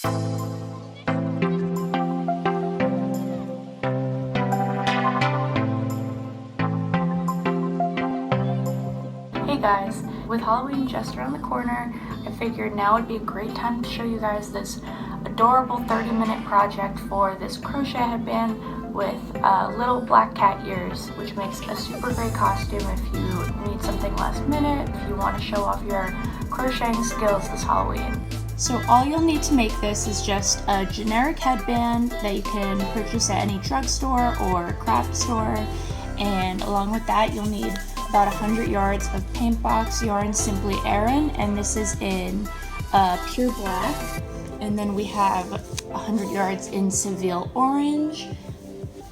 Hey guys, with Halloween just around the corner, I figured now would be a great time to show you guys this adorable 30-minute project for this crochet headband with little black cat ears, which makes a super great costume if you need something last minute, if you want to show off your crocheting skills this Halloween. So all you'll need to make this is just a generic headband that you can purchase at any drugstore or craft store, and along with that you'll need about 100 yards of paint box yarn Simply Aran, and this is in pure black. And then we have 100 yards in Seville Orange,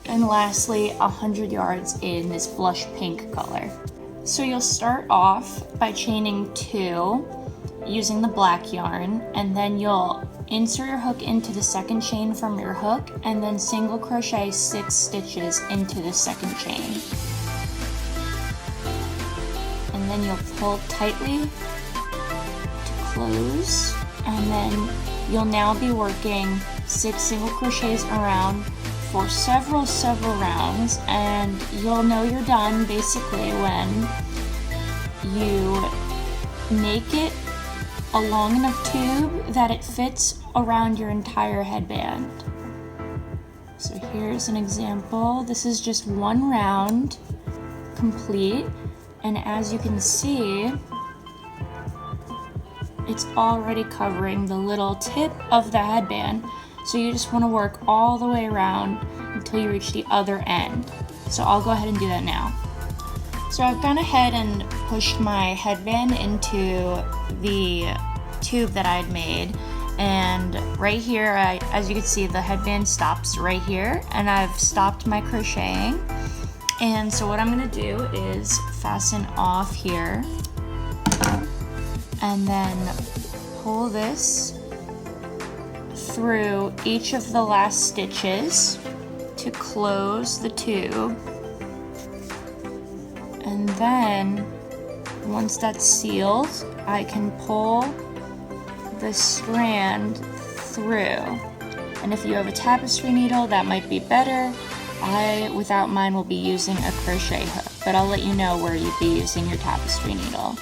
and lastly 100 yards in this blush pink color. So you'll start off by chaining 2 using the black yarn, and then you'll insert your hook into the second chain from your hook, and then single crochet 6 stitches into the second chain. And then you'll pull tightly to close, and then you'll now be working 6 single crochets around for several rounds, and you'll know you're done basically when you make it a long enough tube that it fits around your entire headband. So here's an example. This is just 1 round complete, and as you can see, it's already covering the little tip of the headband. So you just want to work all the way around until you reach the other end. So I'll go ahead and do that now. So I've gone ahead and pushed my headband into the tube that I'd made, and right here, as you can see, the headband stops right here, and I've stopped my crocheting. And so what I'm going to do is fasten off here and then pull this through each of the last stitches to close the tube. And then once that's sealed, I can pull the strand through. And if you have a tapestry needle, that might be better. I, without mine, will be using a crochet hook, but I'll let you know where you'd be using your tapestry needle.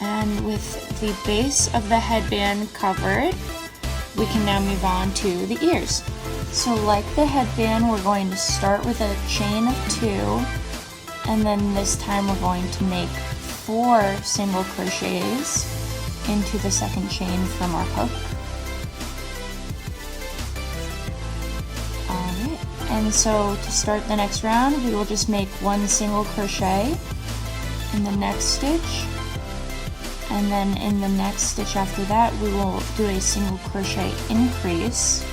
And with the base of the headband covered, we can now move on to the ears. So like the headband, we're going to start with a chain of 2, and then this time we're going to make 4 single crochets into the second chain from our hook. Alright, and so to start the next round, we will just make 1 single crochet in the next stitch, and then in the next stitch after that we will do a single crochet increase,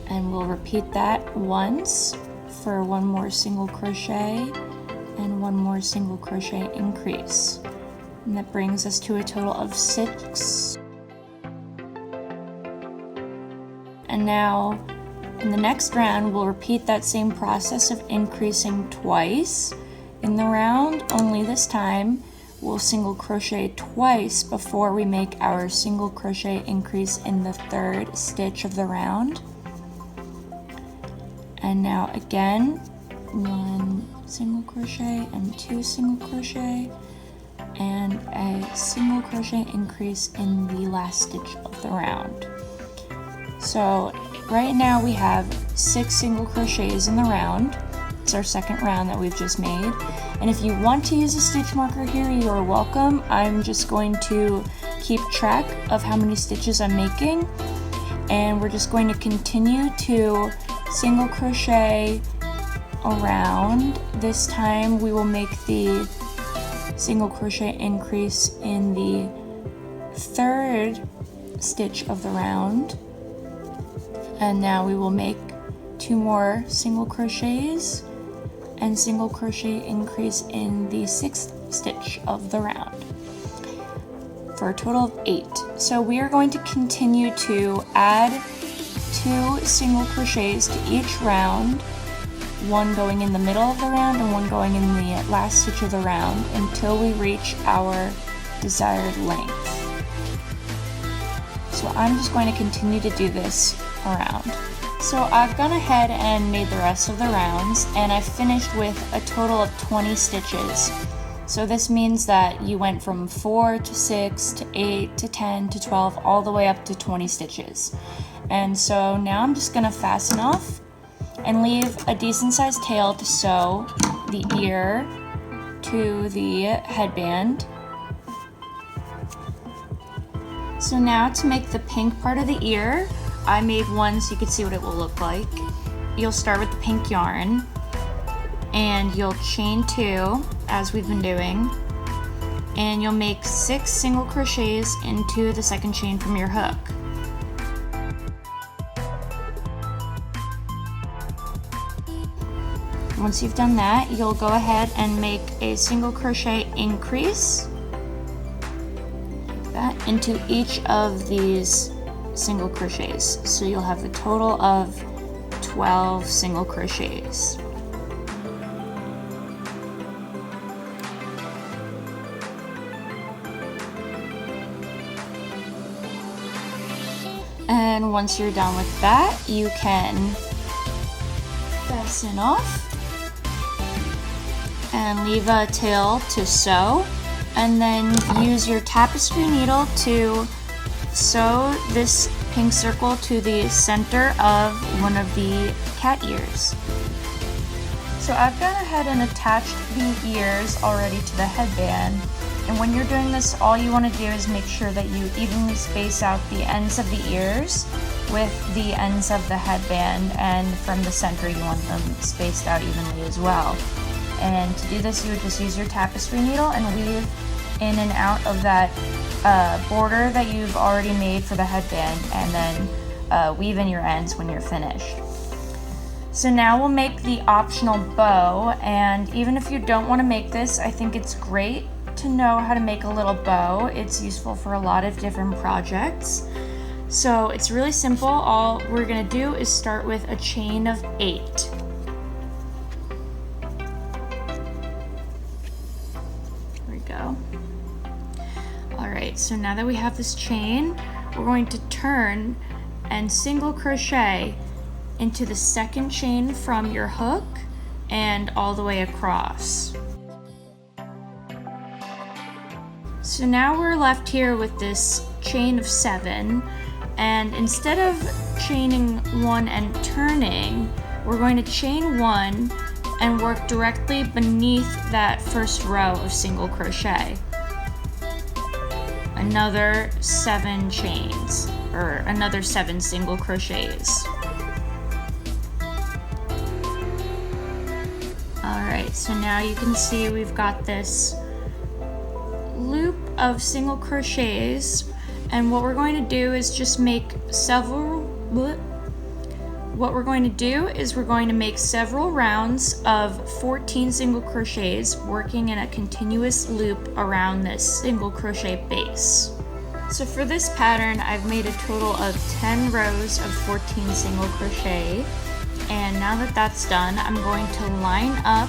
and we'll repeat that once for 1 more single crochet and 1 more single crochet increase, and that brings us to a total of 6. And now in the next round we'll repeat that same process of increasing twice in the round, only this time we'll single crochet twice before we make our single crochet increase in the 3rd stitch of the round. And now again, 1 single crochet and 2 single crochet and a single crochet increase in the last stitch of the round. So right now we have 6 single crochets in the round. It's our second round that we've just made. And if you want to use a stitch marker here, you are welcome. I'm just going to keep track of how many stitches I'm making, and we're just going to continue to single crochet around. This time we will make the single crochet increase in the 3rd stitch of the round, and now we will make 2 more single crochets and single crochet increase in the 6th stitch of the round for a total of 8. So we are going to continue to add 2 single crochets to each round, 1 going in the middle of the round and 1 going in the last stitch of the round, until we reach our desired length. So I'm just going to continue to do this around. So I've gone ahead and made the rest of the rounds, and I finished with a total of 20 stitches. So this means that you went from 4 to 6 to 8 to 10 to 12 all the way up to 20 stitches. And so now I'm just going to fasten off and leave a decent sized tail to sew the ear to the headband. So now to make the pink part of the ear, I made one so you could see what it will look like. You'll start with the pink yarn and you'll chain 2 as we've been doing, and you'll make 6 single crochets into the second chain from your hook. Once you've done that, you'll go ahead and make a single crochet increase like that into each of these single crochets. So you'll have a total of 12 single crochets. And once you're done with that, you can fasten off and leave a tail to sew, and then use your tapestry needle to sew this pink circle to the center of one of the cat ears. So I've gone ahead and attached the ears already to the headband, and when you're doing this, all you want to do is make sure that you evenly space out the ends of the ears with the ends of the headband, and from the center you want them spaced out evenly as well. And to do this, you would just use your tapestry needle and weave in and out of that border that you've already made for the headband, and then weave in your ends when you're finished. So now we'll make the optional bow, and even if you don't want to make this, I think it's great to know how to make a little bow. It's useful for a lot of different projects. So it's really simple. All we're going to do is start with a chain of 8. Go. Alright, so now that we have this chain, we're going to turn and single crochet into the second chain from your hook and all the way across. So now we're left here with this chain of 7, and instead of chaining 1 and turning, we're going to chain 1 and work directly beneath that first row of single crochet. Another 7 chains, or another 7 single crochets. Alright, so now you can see we've got this loop of single crochets, and what we're going to do is just make several rounds of 14 single crochets, working in a continuous loop around this single crochet base. So for this pattern, I've made a total of 10 rows of 14 single crochet, and now that that's done, I'm going to line up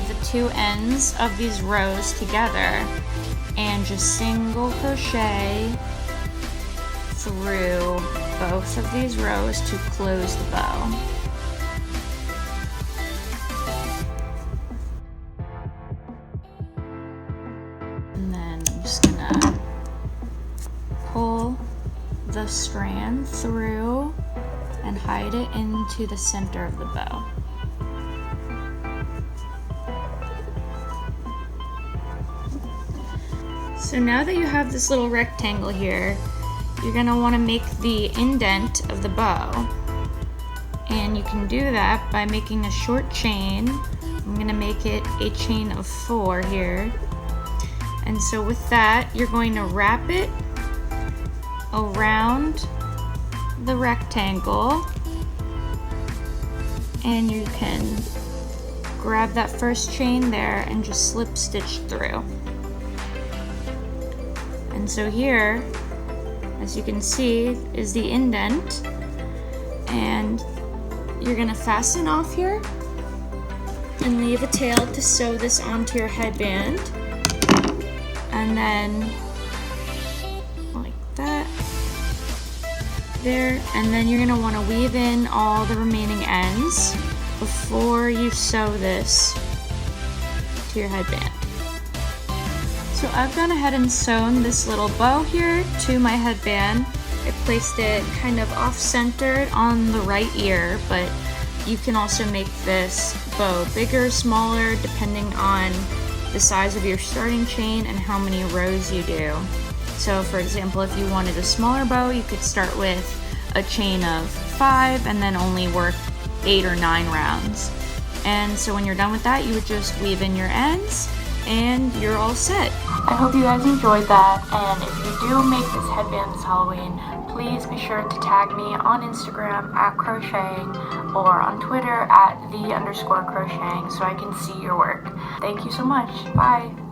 the 2 ends of these rows together and just single crochet through both of these rows to close the bow. And then I'm just gonna pull the strand through and hide it into the center of the bow. So now that you have this little rectangle here, you're going to want to make the indent of the bow, and you can do that by making a short chain. I'm going to make it a chain of 4 here, and so with that you're going to wrap it around the rectangle, and you can grab that first chain there and just slip stitch through. And so here, as you can see, is the indent, and you're gonna fasten off here and leave a tail to sew this onto your headband. and then like that. There, and then you're going to want to weave in all the remaining ends before you sew this to your headband. So I've gone ahead and sewn this little bow here to my headband. I placed it kind of off-centered on the right ear, but you can also make this bow bigger, smaller, depending on the size of your starting chain and how many rows you do. So for example, if you wanted a smaller bow, you could start with a chain of 5 and then only work 8 or 9 rounds. And so when you're done with that, you would just weave in your ends and you're all set. I hope you guys enjoyed that, and if you do make this headband this Halloween, please be sure to tag me on Instagram at Crocheting or on Twitter at @the_crocheting so I can see your work. Thank you so much. Bye.